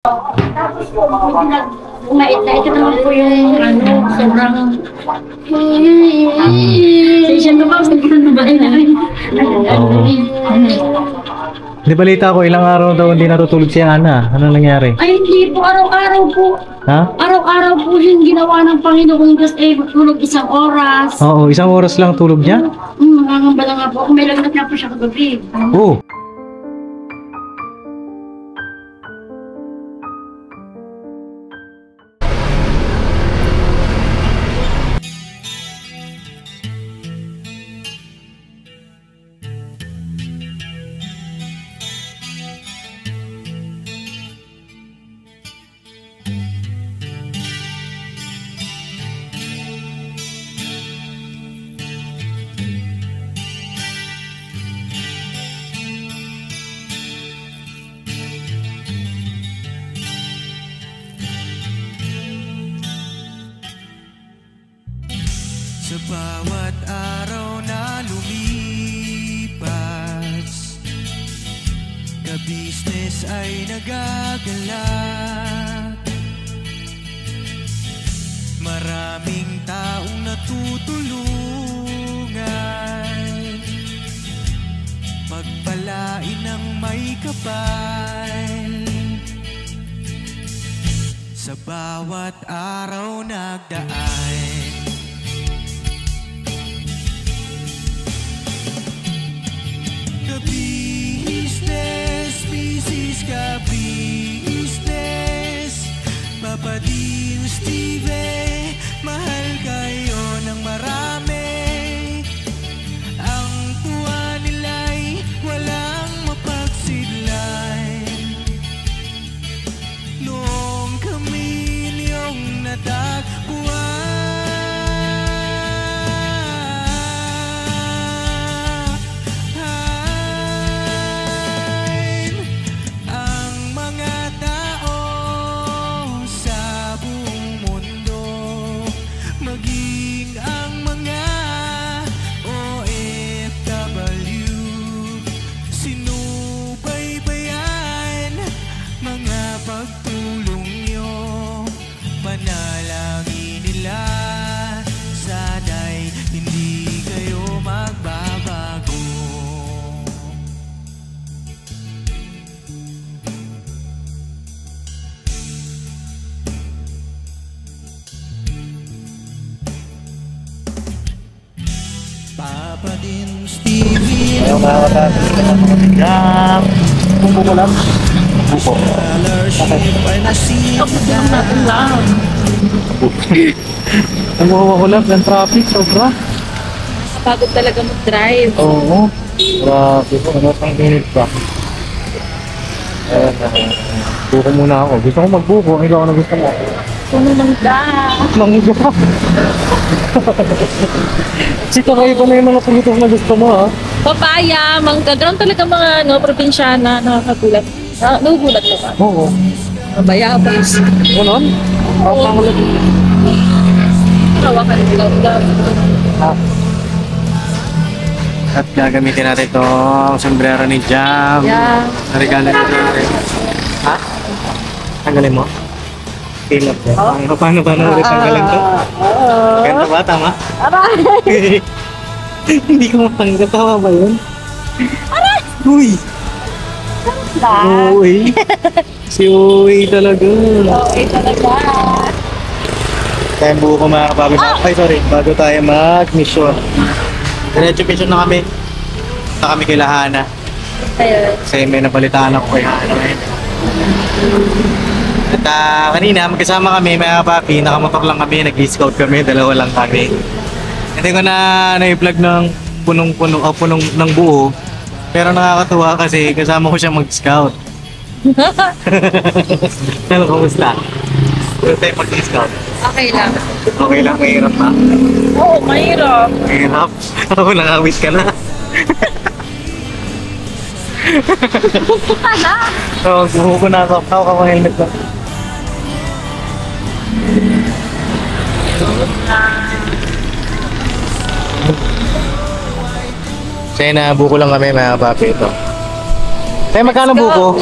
Tapos po, umait na ito naman po yung sobrang session na ba? Ano ba Di balita ko, ilang araw daw hindi natutulog si Ana. Ano nangyari? Ay, hindi po. Araw-araw po. Ha? Araw-araw po yung ginawa ng Panginoon. Kasi tulog isang oras. Oo, isang oras lang tulog niya? Nangangamba na nga po. Kung may lagnat nga po siya kagabi. Oo. Sa bawat araw na lumipas, ka-business ay nagagalak. Maraming taong natutulungan, pagpalain ng may kapal. Sa bawat araw nagdaan, ka-business, business ka-business, Papa Dio, Steve, mahal kayo ng marami. Ang tuwa nila'y walang mapagsidlay. Noong kami niyong natagpuan, pagtulong nyo, panalangin nila, sana'y hindi kayo magbabago. Papa din, Stevie, Ayaw mga katatas ka ng mga bigang. Kung buko lang. Buko. scholarship ay nasipag. Umuha ko lang ng traffic, sobra. Pagod talaga mag-drive. Oo. Grabe po, ano pang minute pa. Buko muna ako. Gusto ko magbuko, ikaw ano gusto mo? Puno ng da. Mangga. Sito kayo pa na yung mga pulutok na gusto mo, ha? Papaya, mangga. Ganun talaga mga probinsyana nakakagulat. Nagugulat ka ba? Oo. Bayabas. Ganon? Papangulat. Hawakan nila. At gagamitin natin itong sombrero ni Jam. Yeah. Regalo nito natin. Ha? Tanggalin mo? Pilap mo. Paano ulit tanggalin to? Ganito ba? Tama? Aray! Hindi ko matanggal. Tama ba yun? Aray! Uy! Uy! Si Uy talaga. Okay talaga. Kaya buo ko mga kapabi. Ay, sorry. Bago tayo mag-mission. Diretso mission na kami. Punta kami kay Lahana. Ayun. Kasi may nabalitaan ako kay Hana ngayon. At kanina, magkasama kami, mga kapapi. Nakamotor lang kami, nag-scout kami. Dalawa lang kami. Hindi ko na na-vlog ng punong-puno o punong ng buo. Pero nakakatuwa kasi kasama ko siya mag-scout. Ano, kamusta? Puro tayo mag-scout. Okay lang. Okay lang, mahirap ba? Oo, mahirap. Mahirap. Ako, nakawit ka na. So, buho ko na ako. Ako ka helmet ko. Kasi nabuko lang kami mga papi ito. Tayo magkano buko?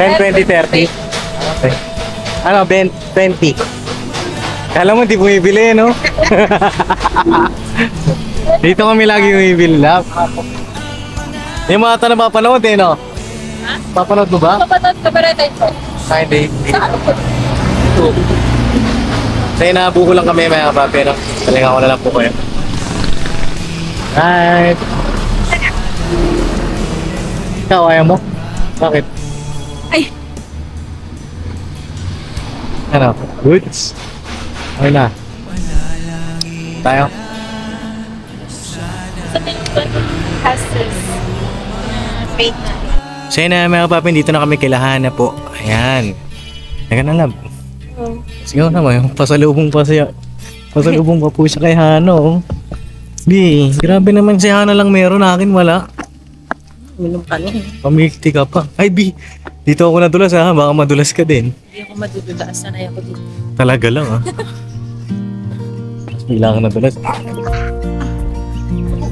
10, 20, 30. Okay. Ano, 20. Kala mo, di bumibili, no? Dito kami lagi bumibili, love. Yung mga ito na mapanood, eh, no? Ha? Papanood mo ba? Kapatid ka ba rin ito? Ay, hindi. Saan po? So, inabuko lang kami, mga papi, no? Talingan ko na lang po kayo. Right. Ikaw, ayaw mo? Bakit? Ay! Ano? Goods? Okay na. Tayo? Sa tingin ko, has this fake na. So yun na mga papi, dito na kami kailahan na po. Ayan. Teka na lab. Oh. Sige na yung pasalubong pa siya. Pasalubong pa po siya kay Hano. Di, grabe naman si Hana lang meron, akin wala. Minum ka niya. Pamilti ka pa. Ay Bi, dito ako nadulas ha, baka madulas ka din. Hindi ako madudulas. Sanay ako dito. Talaga lang ha. Bigla ka nadulas.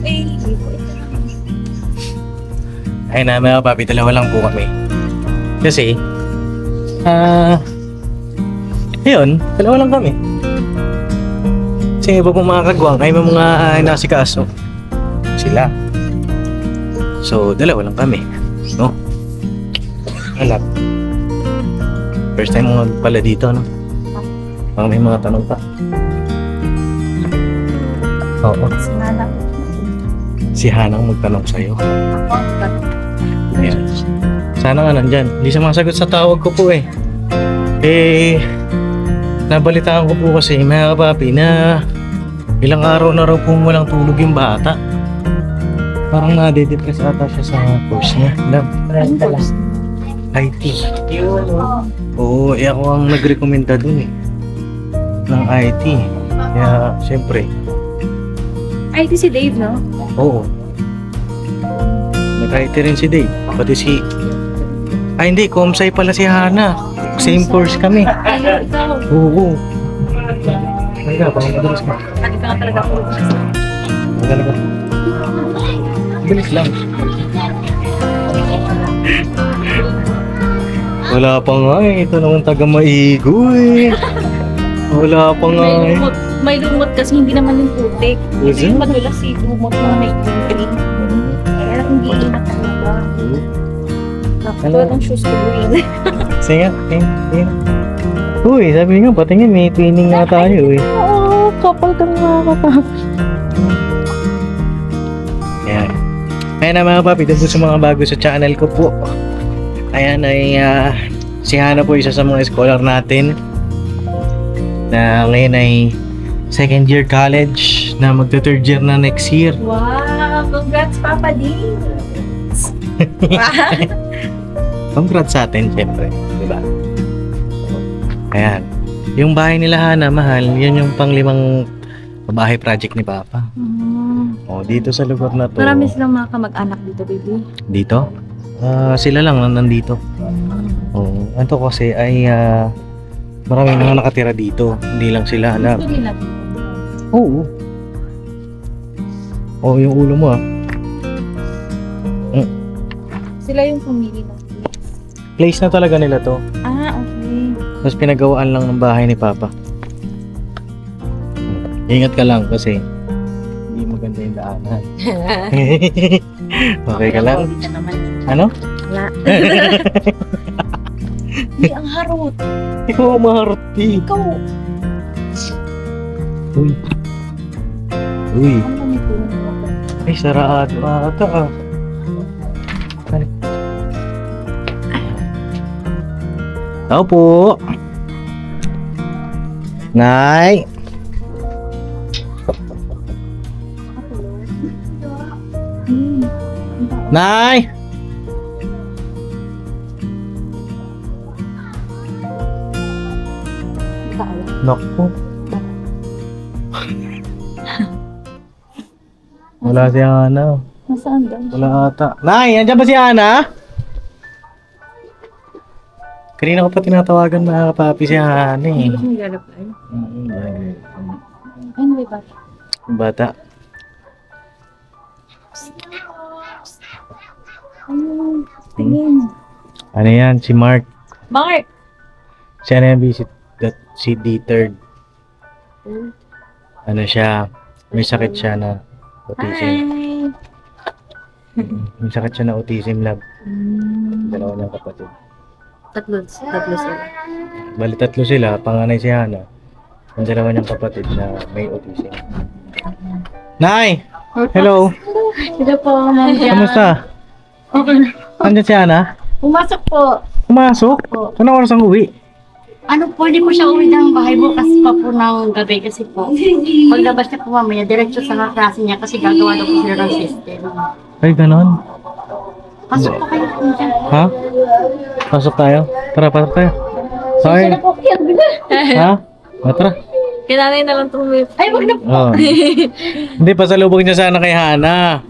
Okay. Ay na mga papi, dalawa lang po kami. Kasi, yun, dalawa lang kami. Kasi iba pong mga kagwang ay may mga nasikaso. Sila. So, dalawa lang kami. No? Alap. First time mo pala dito, no? Baka may mga tanong pa. Oo. Sinanap. Si Hanang magtanong sa'yo. Ako, Ayan. Sana nga nandyan. Hindi sumasagot sa tawag ko po eh. Eh, nabalitaan ko po kasi mga papi na ilang araw na raw pong walang tulog yung bata. Parang nade-depress ata siya sa course niya. IT. Oo, eh ako ang nagrekomenda dun eh. Ng IT. Kaya, syempre. IT si Dave, no? Oo. Nag-IT rin si Dave. Pati si... Ay hindi, Comsci pala si Hana. Same course kami. Ay, ikaw. Oo. Talaga, baka madalas ka. Hindi ka nga talaga ako. Talaga. Bilis lang. Wala pa nga eh. Ito naman taga Maigo eh. Wala pa nga eh. May lumot kasi hindi naman yung putik. Is Kasi it? madulas si lumot na may green. Kaya hindi na talaga. Nakatuwa ng shoes ko yun. Sige nga. Uy, sabi nga, patingin may twinning nga tayo eh. Oo, kapal ka nakakatapos. Ayan. Ayan na mga papi, doon po sa mga bago sa channel ko po. Ayan ay si Hana po isa sa mga scholar natin na ngayon ay second year college na magta third year na next year. Wow, congrats Papa Dean. Congrats sa atin syempre, di ba? Ayan. Yung bahay nila Hana, mahal, yun yung pang-5 bahay project ni Papa. Oh, dito sa lugar na to. Marami silang mga kamag-anak dito, baby. Dito? Sila lang nandito. Oh, ito kasi ay marami mga nakatira dito. Hindi lang sila alam. Gusto nila. Oo. Oh, yung ulo mo ah. Sila yung pumili ng Place na talaga nila to. Ah, okay. Tapos pinagawaan lang ng bahay ni Papa. Ingat ka lang kasi hindi maganda yung daanan. Okay ka lang? Hindi ka naman. Ano? Wala. Hindi, ang harot. Ikaw ang maharot eh. Ikaw. Uy. Uy. Ano ba may tulong mo? Ay, sarado ata ah. Tao po. Nay. Nay. Naku. Wala si Ana. Nasaan daw? Wala ata. Nay, andyan ba si Ana? Kanina ko pa tinatawagan mga kapapi si Ana eh. Hindi ko nag-reply. Anyway, ba? Bata. Ayun. Tingin. Ano yan? Si Mark. Mark! Siya na yan, si D3rd. Ano siya? May sakit siya na autism. Hi! May sakit siya na autism lab. Dalawa niyang kapatid. Tatlo sila. Bali 3 sila, panganay si Hana. Ang dalawa niyang kapatid na may autism. Nay! Hello! Hello po, Ma'am Jan. Kamusta? Okay na. Andiyan si Hana? Pumasok po. Pumasok? Po. Anong oras ang uwi? Ano po, hindi po siya uwi ng bahay bukas pa po ng gabi kasi po. Paglabas niya po mamaya, diretso sa klase niya kasi gagawa daw po sila ng system. Ay, ganon. Pasok po kayo po dyan. Ha? Pasok tayo? Tara, pasok tayo. Sorry. po kayo. Ha? Tara. Kinanay na lang tumuwi. Ay, wag na po. Oh. Hindi, pasalubog niya sana kay Hana.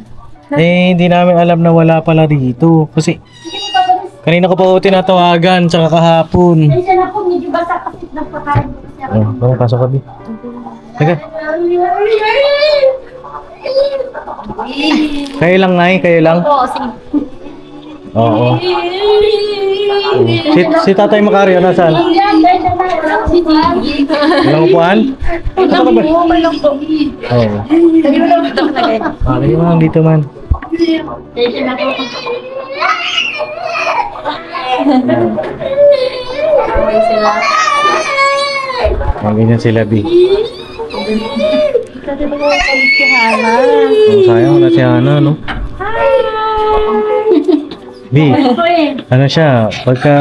Eh, hindi namin alam na wala pala dito. Kasi, kanina ko pa po tinatawagan, tsaka kahapon. Ay, siya na po, medyo basa kasi nagpakain po siya. Oh, baka pasok ka, Bi. Teka, kayo lang, Nay, kayo lang. Oo, sige. Oo. Si Tatay Macario, nasaan? Walang upuan? Ano ka ba? Oo. Lagi mo lang dito, man. Away sila. Ganyan sila, Bi. Kasi ba ko si Hana? Oh, sayang wala si Hana, no? Bi, ano siya, pagka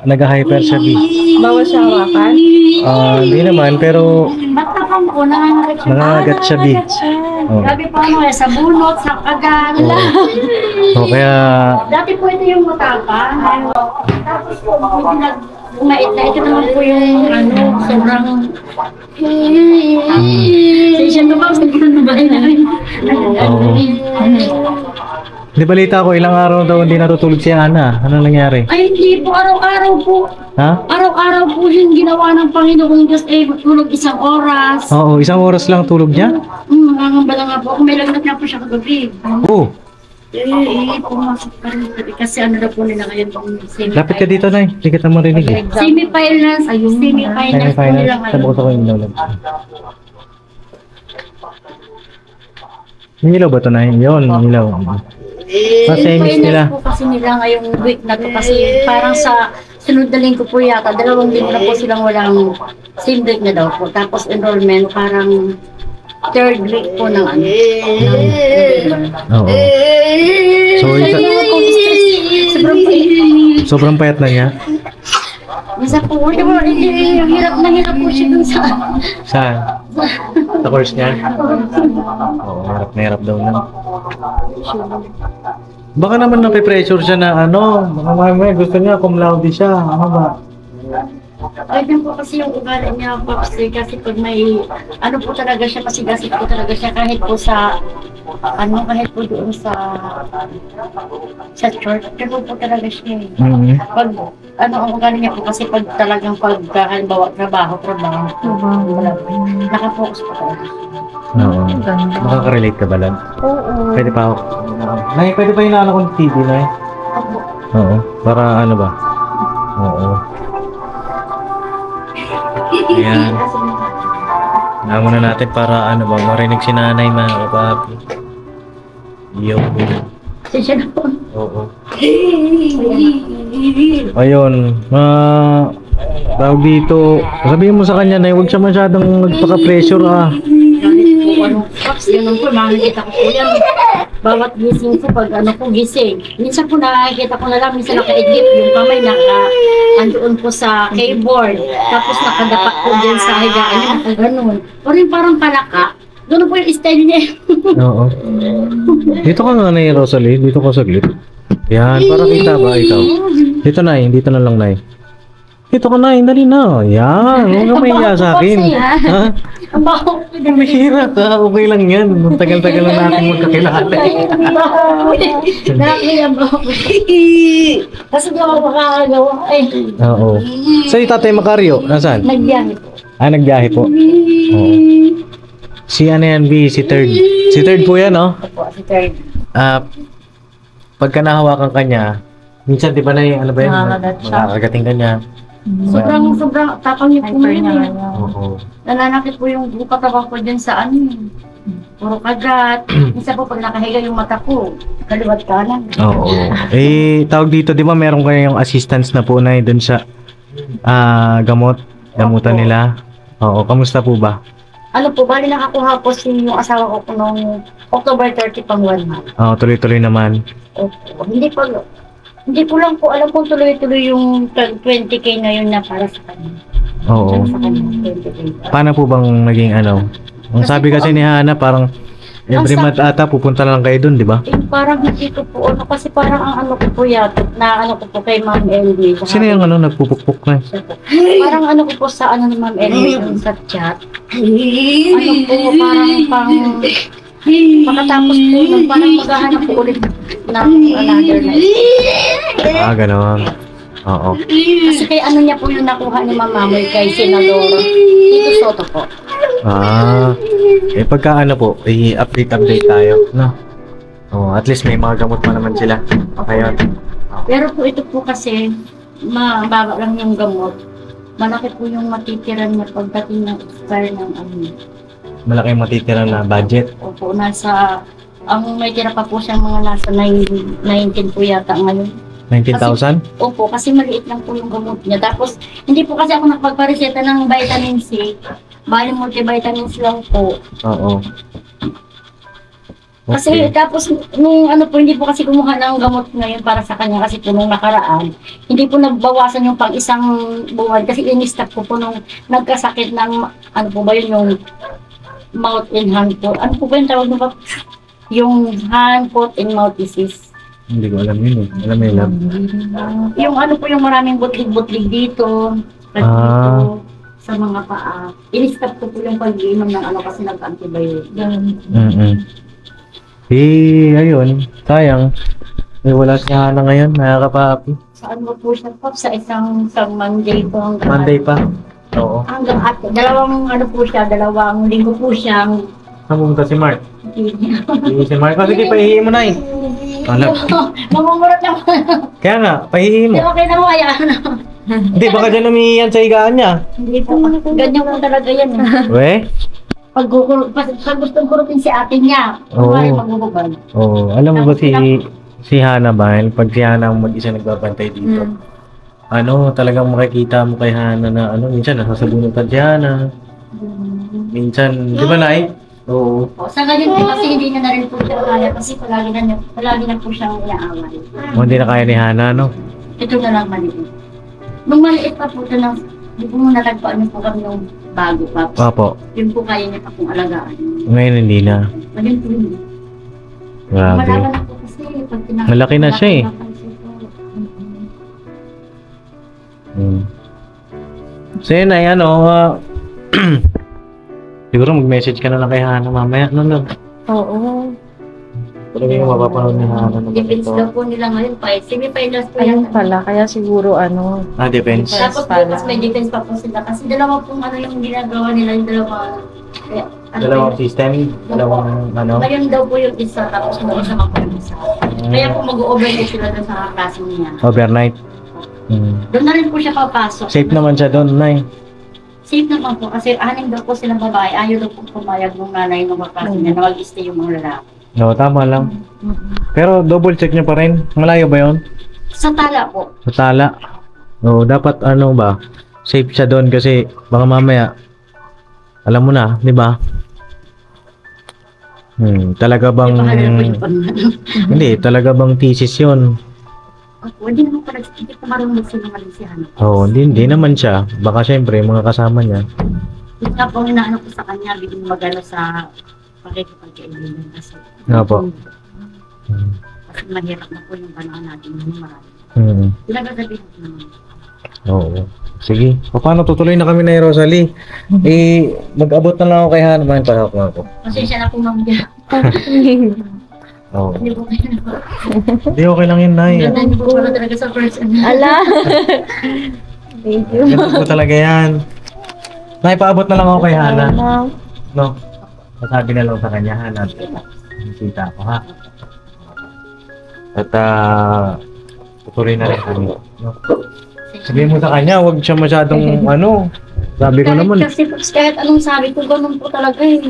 nag-hyper siya, Bi. Bawal siya hawakan? Hindi naman, pero Bata pa mo, nangangagat siya. nangangagat siya, Bi. Oh. Gabi pa ano sa bunot, sa kagat. So, kaya, Dati po ito yung matapang. Tapos po, umait na ito naman po yung ano, sobrang... Siya naman, sa bahay namin. Oo. Di balita ko, ilang araw daw hindi natutulog si Hana. Ano nangyari? Ay, hindi po. Araw-araw po. Ha? Araw-araw po yung ginawa ng Panginoong Diyos. Eh, tulog 1 oras. Oo, 1 oras lang tulog niya? Nangangambala nga po. Kung may lagnat nga po siya kagabi. Oo. Pumasok pa rin kagabi. Kasi ano na po nila ngayon pang Lapit ka dito, Nay. Hindi kita marinig eh. Semi-finals. Semi-finals po nila Semi-finals. Sabi ko ngayon. sa ko yung lawlag. May ilaw ba ito, Nay? Yun, ilaw. Sa semis nila. Po kasi nila ngayong week na to kasi parang sa sunod na linggo po yata, 2 linggo na po silang walang same break na daw po. Tapos enrollment parang 3rd week po ng ano. Oo. So, Sobrang sobrang payat na niya. Minsan po, hirap na hirap po siya dun sa... Saan? Sa course niya? Oo, hirap na hirap daw na. Baka naman nape-pressure siya na ano, baka mamaya gusto niya cum laude siya. Ano ba? Ay, yan po kasi yung ugali niya, Pops, kasi pag may, ano po talaga siya, masigasig po talaga siya, kahit po sa, ano, kahit po doon sa church, gano'n po talaga siya. Pag, ano, ang ugali niya po kasi pag talagang pag, halimbawa, trabaho, nakapokus po talaga siya. Oo. Makaka-relate ka ba, Lad? Oo. Pwede pa ako. Nay, pwede pa inaano ko ng TV, Nay? Oo. Para ano ba? Oo. Ayan. Alam na natin para ano ba, marinig si nanay mga kapapi. Yo. Siya na po. Oo. Ayun. Tawag dito. Sabihin mo sa kanya na huwag siya masyadong magpaka-pressure ah. Ano, Pops, yun po, makikita ko po yan. Bawat gising ko, pag ano po gising. Minsan po nakikita ko na lang, minsan naka-edit yung kamay, andoon po sa keyboard. Tapos nakadapat po din sa higaan niya, nakaganon. O rin parang palaka. Doon po yung style niya. Oo. Dito ka nga na Rosalie. Dito ka saglit. Yan, para kita ba ikaw? Dito na dito na lang na Dito ka na, dali na. Yan, huwag kang mahiya sa akin. Ha? Ang baho po din. Mahira ka, okay lang yan. Ang tagal-tagal na natin magkakilala. Nakakiyang baho po. Kasi di ako makakagawa. Oo. Sa Tatay Macario, nasaan? Nagbiyahe po. Nagbiyahe po. Oo. Si ano yan, B, si third. Si third po yan, no? Opo, si third. Pagka nahawakan ka niya, Minsan, di ba na yung ano ba yun? Nakakagat siya. Makakagating ka niya. Sobrang tapang niyo po Hyper yun niya eh. ngayon. Oo. Nananakit po yung katawan ko dyan sa ano eh. Puro kagat. Minsan po pag nakahiga yung mata ko, kaliwat kanan. Oo. Eh, tawag dito, di ba meron kayong assistance na po na dun sa gamutan Opo. nila? Oo, kamusta po ba? Ano po, bali nakakuha po yung asawa ko po noong October 30 pang 1 month. Oo, tuloy-tuloy naman. Opo. Hindi ko lang po alam kung tuloy-tuloy yung 20k na yun na para sa kanya. Oo. Sa kanya, 20k. Paano po bang naging ano? Ang sabi kasi ni Hana, parang every month ata pupunta na lang kayo dun, di ba? Eh, parang hindi ko po, ano, kasi parang ang ano ko po yata, na ano ko po kay Ma'am Ellie. Sino yung ano, nagpupukpuk na? Parang ano ko po sa ano ni Ma'am Ellie dun sa chat. Ano po, parang pagkatapos po nun, parang maghahanap po ulit ng another life. Ganon. Oo. Kasi kay ano niya po yung nakuha ni Ma'am Mamoy kay Senador Tito Soto po. Pagka ano po, i-update tayo, no? At least may mga gamot pa naman sila. Ngayon. Pero po ito po kasi, mababa lang yung gamot. Malaki po yung matitiran niya pagdating ng expire ng ano. Malaki yung matitira na budget. Opo, ang may tira pa po siyang mga nasa 19 po yata ngayon. 19,000? Opo, kasi maliit lang po yung gamot niya. Tapos, hindi po kasi ako nakapagpareseta ng vitamin C. Bali multivitamins lang po. Oo. Kasi tapos nung ano po, hindi po kasi kumuha ng gamot ngayon para sa kanya kasi po nung nakaraan, hindi po nagbawasan yung pang isang buwan kasi in-stop ko po nung nagkasakit ng ano po ba yun, yung mouth and hand po. Ano po ba yung tawag nito? Yung hand, foot and mouth disease. Hindi ko alam yun eh. Alam mo yun lang. Yung ano po yung maraming butlig-butlig dito, dito sa mga paa. In-stop ko po yung pag-iinom ng ano kasi nag-antibiotic. Ayun. Sayang. Wala si Hana ngayon. Nakakapapi. Saan mo po siya po? Sa isang Monday po hanggang Monday pa. Oo. hanggang at dalawang linggo po siyang Saan pumunta si Mark? Si Mark. Sige, pahihiin mo na eh. Alam. mamumurat na po. Kaya nga, pahihiin mo. Okay na mo, hayaan na. Hindi, baka dyan umiiyan sa higaan niya. Hindi po, ganyan po talaga yan. We? Pag gustong kurutin si ate niya, Oo. kumari magugubad. Oo. Alam mo ba si Hana ba? Pag si Hana ang mag-isa nagbabantay dito. Talagang makikita mo kay Hana na minsan nasasabunutan si Hana. Minsan, di ba Nay? Oo. Sa ngayon po kasi hindi niya na rin po siya kaya kasi palagi na po siyang inaaway. Hindi na kaya ni Hana, no? Ito na lang maliit. Nung maliit pa po ito di po natagpaan niyo po kami nung bago pa. Opo. Yun po kaya niya pa pong alagaan. Ngayon hindi na. Ngayon po hindi. Grabe. Malaman na po kasi pag Malaki na siya eh. So yun ay siguro mag-message ka na lang kay Hana mamaya. Oo. Talaga yung mapapanood ni Hana. Depends daw po nila ngayon pa. Semi-finals po Ayun yan. pala, kaya siguro Depends. Tapos po, pala. mas may defense pa po sila. Kasi dalawa pong yung ginagawa nila, yung dalawa. Dalawang system, dalawang Ngayon daw po yung isa, tapos mo isa mag-isa. Kaya po mag-overnight sila doon sa klase niya. Overnight. Doon na rin po siya papasok. Safe naman siya doon, Nay. Safe naman po kasi aning daw po silang babae. Ayaw daw po pumayag ng nanay ng klase niya na mag-stay yung mga lalaki. No, tama lang. Pero double check niyo pa rin. Malayo ba 'yon? Sa tala po. Sa Tala. No, dapat ba? Safe siya doon kasi baka mamaya alam mo na, 'di ba? Talaga bang hindi, talaga bang thesis 'yon? Hindi naman pala, hindi ko marunong magsinungaling si Hana. Hindi naman siya. Baka syempre mga kasama niya. Yung nga po inaano ko sa kanya, biging magano sa pakikipagkaibigan kasi. Opo. Kasi mahirap na po yung panahon natin, yung marami. Pinagagabihan ko naman. Oo. Sige. Paano tutuloy na kami na Rosalie? Mag-abot na lang ako kay Hana. Mahin pa ako. Pasensya na po mamaya. Oo. Hindi po kayo na. Hindi, okay lang yun, Nay. Ganda niyo po pala talaga sa person. Ala! Thank you. Ganito po talaga yan. Nay, paabot na lang ako kay Hana. No? Masabi na lang sa kanya, Hana. Kita ko, ha? At, tutuloy na rin kami. No? Sabihin mo sa kanya, huwag siya masyadong sabi ko naman. Kasi kahit anong sabi ko, ganun po talaga eh.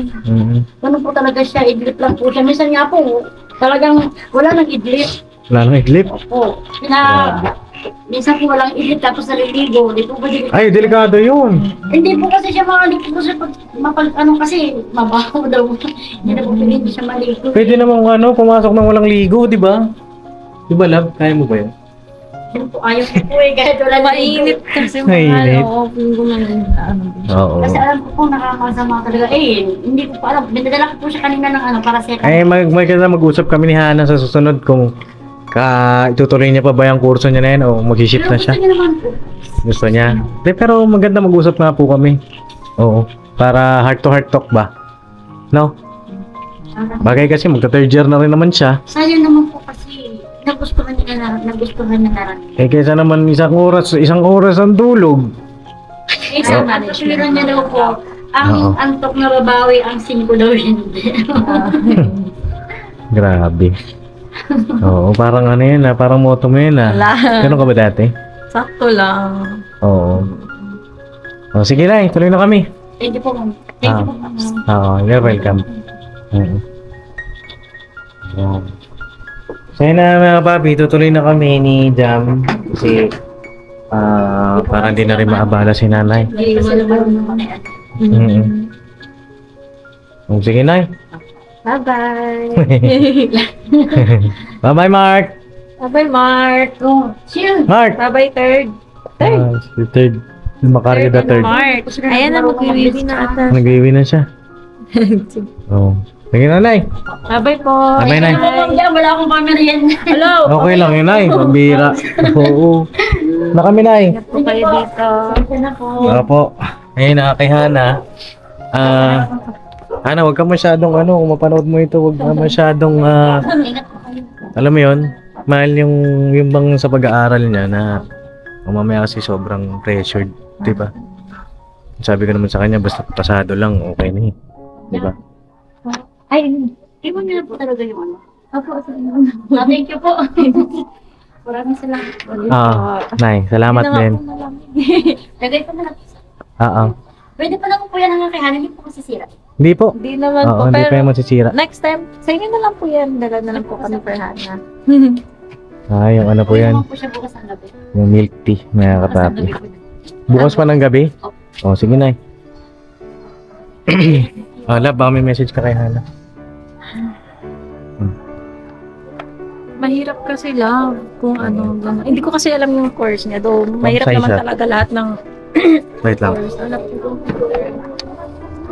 Ganun po talaga siya, idlip lang po siya. Minsan nga po, talagang wala nang idlip. Wala nang idlip? Opo. Minsan po walang idlip tapos naliligo. Di po ba di? Ay, delikado yun. Hindi po kasi siya maligo kasi pag kasi mabaho daw. Hindi na po pinili siya maligo. Pwede namang pumasok ng walang ligo, di ba? Di ba, love? Kaya mo ba yun? Yun po, ayaw ko po eh, kahit wala Mainit kasi Mainit. Oo, feeling ko man Oo. Kasi alam ko po nakakasama talaga. Hindi ko pa alam. Dinadala ko po siya kanina ng para sa Ay, mag-usap kami ni Hana sa susunod kung itutuloy niya pa ba yung kurso niya na yun o mag-shift na siya. Gusto niya naman po. Gusto niya. Pero maganda mag-usap nga po kami. Oo. Para heart to heart talk ba? No? Bagay kasi magka-third year na rin naman siya. Sayang naman po kasi nagustuhan niya na rin. Kaysa naman isang oras ang tulog. Isang patuliran niya daw po. Ang antok na babawi, ang 5 daw hindi. Grabe. Oo, parang yun parang motto mo yun Ganun ka ba dati? Sakto lang. Oo. O, sige na, tuloy na kami. Thank you po, ma'am. Thank you po, ma'am. Oo, you're welcome. Ayan. So yun na mga papi, tutuloy na kami ni Jam kasi parang di na rin maabala si nanay. Wala naman Sige nay. Bye-bye. Bye-bye Mark. Bye-bye, Mark. Chill. Mark. Bye-bye, third. Si third. Makarga third. Mark. Ayan na, mag-iwi na ata. Nag-iwi na siya. Oo. Sige na nay. Bye-bye po. Bye-bye nay. Wala akong pamerienda. Hello. Okay lang yun nay. Pambira. Oo. Na kami nay. Ingat po kayo dito. Wala po. Ayun na kay Hana. Hana, huwag ka masyadong kung mapanood mo ito, huwag ka masyadong Ingat po kayo. alam mo yun, mahal yung bang sa pag-aaral niya na mamaya kasi sobrang pressured, di ba? Sabi ko naman sa kanya, basta pasado lang, okay na di ba? Ay, iwan niyo na po talaga yung ano. Opo, thank you po. Maraming salamat. Nay, salamat din. Lagay ko na lang. Oo. Pwede pa naman po yan hanggang kay Hana, hindi po masisira. Hindi po. Hindi naman Oo, po. hindi pa Pero yung masisira. next time, sa inyo na lang po yan. Dala na lang po kami for Hana. Yung ano po yan, Pwede naman po siya bukas ang gabi. yung milk tea, mga Bukas ang kapapi. gabi po. Bukas pa ng gabi? Oh, sige Nay. Love, baka may message ka kay Hana. Mahirap kasi love kung ano. Hindi ko kasi alam yung course niya. Though, mahirap Size naman siya. talaga lahat ng Wait lang. course. Alam ko.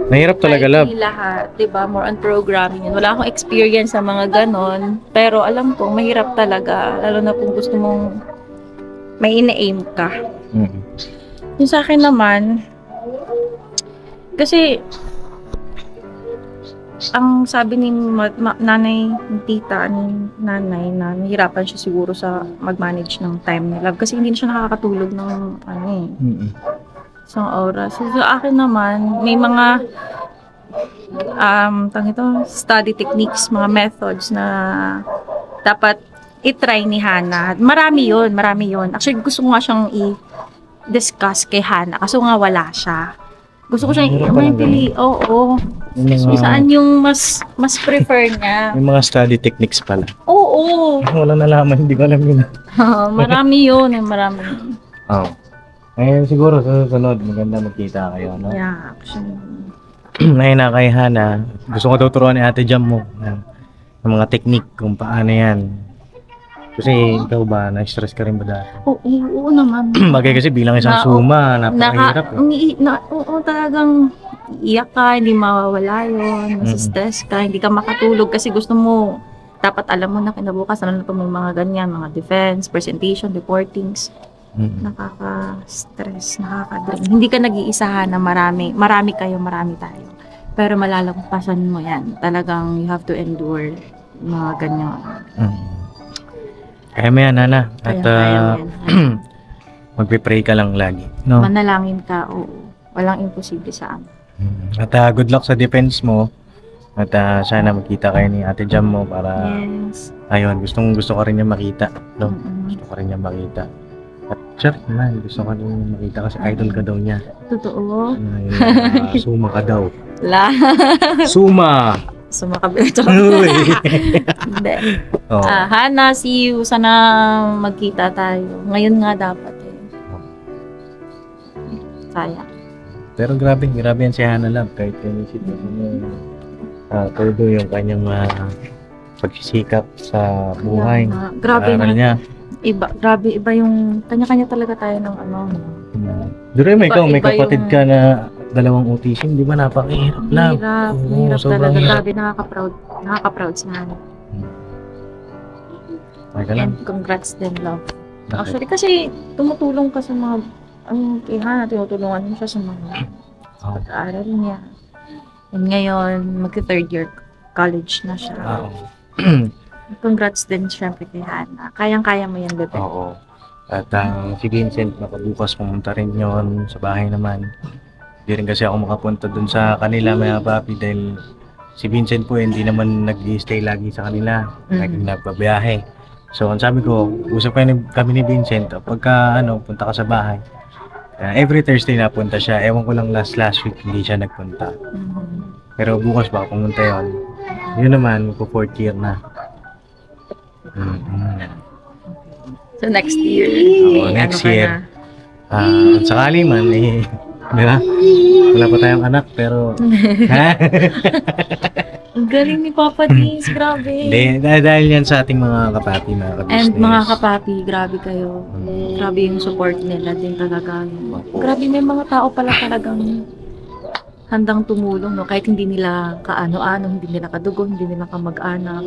Mahirap talaga, love. Hindi lahat, diba? More on programming yun. Wala akong experience sa mga ganon. Pero alam ko, mahirap talaga. Lalo na kung gusto mong may ina-aim ka. Yung sa akin naman, kasi ang sabi ni nanay, ni tita, ni nanay na nahirapan siya siguro sa mag-manage ng time ni love kasi hindi na siya nakakatulog ng isang oras. So, sa akin naman, may mga study techniques, mga methods na dapat i-try ni Hana. Marami yun. Actually, gusto ko nga siyang i-discuss kay Hana kasi nga wala siya. Gusto ko siyang pili. Oo. So, saan yung mas prefer niya? Yung mga study techniques pala. Oo. Wala nalaman, hindi ko alam yun. Marami yun. Marami. Oo. Ngayon siguro sa susunod, maganda magkita kayo, no? Yeah, actually. Ngayon na kay Hana, gusto ko tuturuan ni Ate Jam mo ng mga technique kung paano yan. Kasi ikaw ba, na-stress ka rin ba dati? Oo naman. Bagay kasi bilang isang suma, napakahirap. Oo, talagang iyak ka, hindi mawawala yun, nasa-stress ka, hindi ka makatulog kasi gusto mo, dapat alam mo na kinabukas, ano na pa may mga ganyan, mga defense, presentation, reportings. Nakaka-stress, nakaka-drain. Hindi ka nag-iisahan na marami kayo, marami tayo. Pero malalampasan mo yan. Talagang you have to endure mga ganyan. Kaya mo yan, Hana. At magpipray ka lang lagi. No? Manalangin ka, oo. Walang imposible sa amin. At good luck sa defense mo. At sana magkita kayo ni Ate Jam mo para Yes. ayun, gusto ko rin niya makita. No? Mm-mm. Gusto ko rin niya makita. At sure naman, gusto ko rin niya makita kasi idol ka daw niya. Totoo. Ayun, suma ka daw. La. Suma! Sumakabila. Uy! Hindi. Oh. Hana, see you. Sana magkita tayo. Ngayon nga dapat eh. Sayang. Pero grabe yan si Hana Love. Kahit yung sitwasyon niya, todo yung kanyang pagsisikap sa buhay. Kaya nga, grabe Aral na. niya. Iba yung kanya-kanya talaga tayo ng ano. Duro may ikaw, may Iba kapatid yung- ka na dalawang autism, di ba napakahirap lang? Mahirap sobrang talaga. hirap. Grabe, nakaka-proud si Hana. Ay ka lang. And congrats din, love. Bakit? Actually, kasi tumutulong ka sa mga, kay Hana, tinutulungan mo siya sa mga Oh. pag-aaral niya. And ngayon, mag-third year college na siya. Oo. Congrats din syempre kay Hana. Kayang-kaya mo yan, bebe. Oo. At si Vincent, nakabukas pumunta rin yon sa bahay naman. Hindi rin kasi ako makapunta dun sa kanila, mga papi, dahil si Vincent po hindi naman nag-stay lagi sa kanila. Laging nagbabiyahe. So, ang sabi ko, usap kami ni Vincent, pagka punta ka sa bahay, every Thursday napunta siya. Ewan ko lang last week hindi siya nagpunta. Pero bukas baka pumunta yon. Yun naman, magpo 4th year na. So, next year. Oo, next year. Sakali man, di ba? Wala pa tayong anak, pero... Ang galing ni Papa Dins, grabe. Hindi, dahil yan sa ating mga kapapi, mga kabisnes. And mga kapapi, grabe kayo. Grabe yung support nila din talaga. Grabe, may mga tao pala talagang handang tumulong, no? Kahit hindi nila kaano-ano, hindi nila kadugo, hindi nila kamag-anak.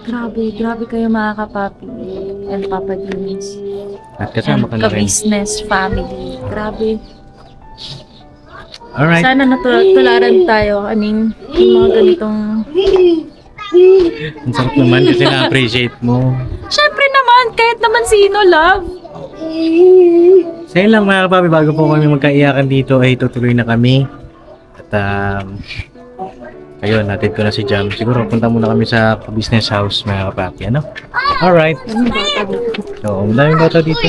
Grabe kayo mga kapapi. And Papa Dins. At kasama ka And na rin. ka-business family. Grabe. Alright. Sana natularan tayo. Yung mga ganitong... Ang sarap naman kasi na-appreciate mo. Siyempre naman, kahit naman sino, love. So yun lang mga kapapi, bago po kami magkaiyakan dito ay tutuloy na kami. At ayun, natin ko na si Jam. Siguro punta muna kami sa business house mga kapapi, ano? Alright. So, ang daming bata dito.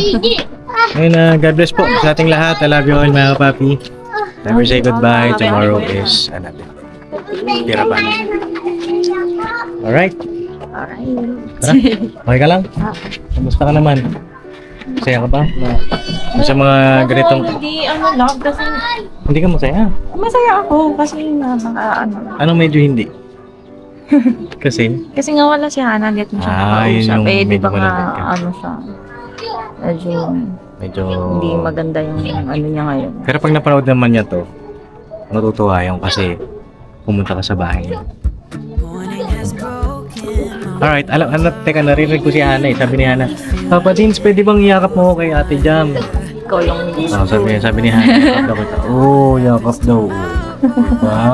Ayun, God bless po sa ating lahat. I love you all mga kapapi. Never say goodbye. Tomorrow is another. Tirapan. Alright. Tara. Okay ka lang? Kamusta ka naman? Masaya ka ba? Sa mga ganitong... Hindi, love, kasi Hindi ka masaya? masaya ako kasi mga Anong medyo hindi? Kasi? Kasi nga wala si Hana, hindi mo siya Yun nakausap. yung Eh, di medyo ba nga, malungkot ka. siya, medyo Medyo... hindi maganda yung niya ngayon. Pero pag napanood naman niya to, natutuwa yung kasi pumunta ka sa bahay niya. Alright, teka, naririnig ko si Hana eh. Sabi ni Hana, Papa Dins, pwede bang iyakap mo ako kay Ate Jam? Ikaw yung Sabi ni Hana, yakap daw kita. Oo, yakap daw. Diba?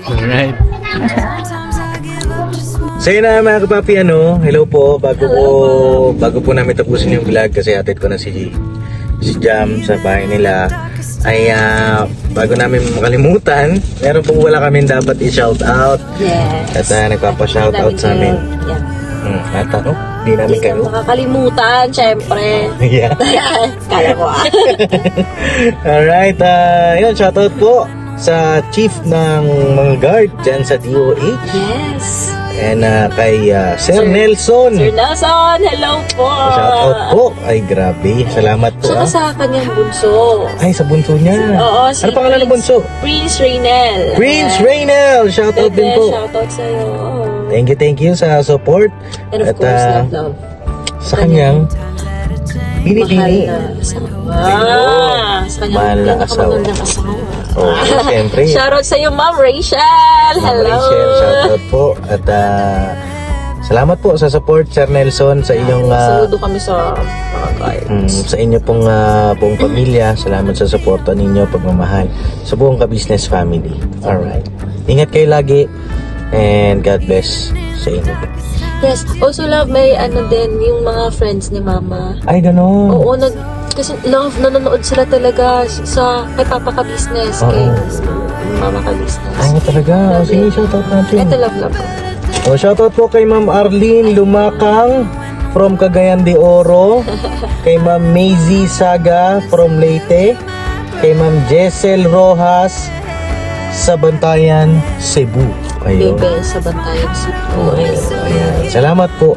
Alright. So yun na mga kapapi, hello po, bago po namin tapusin yung vlog kasi atid ko na si Jam sa bahay nila ay bago namin makalimutan, meron po wala kami dapat i-shout out. Yes. At nagpapa-shout out sa amin. At di namin kayo. Makakalimutan, syempre. Yeah. Kala ko Alright, yun, shout out po sa chief ng mga guard dyan sa DOH. Yes. And kay Sir Nelson. Sir Nelson, hello po. Shout out po. Ay, grabe. Salamat po. Saka sa kanyang bunso. Ay, sa bunso niya. Oo, si Ano pangalan ng bunso? Prince Raynel. Prince Raynel. Shout out din po. Shout out sa'yo. Thank you sa support. And of At, course, love. sa kanyang binibini. Sa kanyang Mahal na asawa. magandang asawa. Oh, siyempre. Shout out sa'yo, Ma'am Rachel. Hello. Rachel, shout out po. At salamat po sa support, Sir Nelson, sa inyong Saludo kami sa mga guards. sa inyo pong buong pamilya. Salamat sa suporta ninyo, pagmamahal sa buong ka-business family. Alright. Ingat kayo lagi and God bless sa inyo. Yes. Also, love, may din yung mga friends ni Mama. Ay, ganun. Oo, kasi love, nanonood sila talaga sa kay Papa Ka Business. Oo. Kay Mama Ka-Business. Ay, talaga. O, sige, shoutout natin. Ito, love ko. O, shoutout po kay Ma'am Arlene Lumakang from Cagayan de Oro. Kay Ma'am Maisie Saga from Leyte. Kay Ma'am Jessel Rojas sa Bantayan, Cebu. Ayun. Bebe sa Bantayan City. Oh, ayan. Salamat po.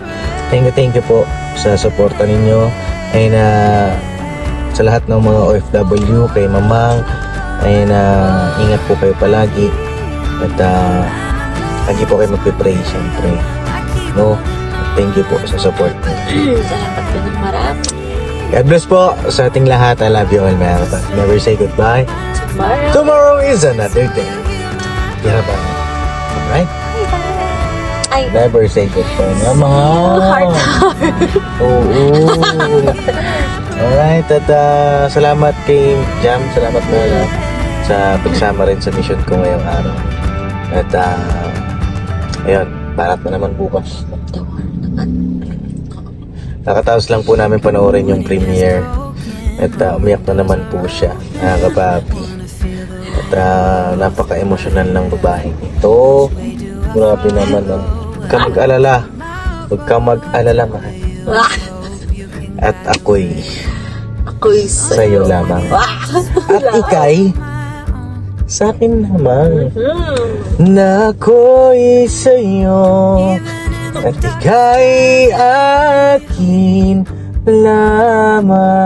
Thank you po sa suporta ninyo. Ay na sa lahat ng mga OFW, kay Mamang, ay na ingat po kayo palagi. At lagi po kayo magpipray, syempre. No? Thank you po sa support. Salamat po ng marami. God bless po sa ating lahat. I love you all, mga kapatid. Never say goodbye. Tomorrow. Tomorrow is another day. Tira ba? Alright? Ay, Never say goodbye na mahal. Oo. Alright, at salamat kay Jam. Salamat mo sa pagsama rin sa mission ko ngayong araw. At ayun, barat na naman bukas. Nakataos lang po namin panoorin yung premiere. At umiyak na naman po siya, kapapi. At napaka-emosyonal ng babae ito. Grabe naman. Huwag ka mag-alala. Huwag ka mag-alala, mahal. At ako'y sa'yo lamang. At ikay sa akin naman. Na ako'y sa'yo. At ikay akin lamang.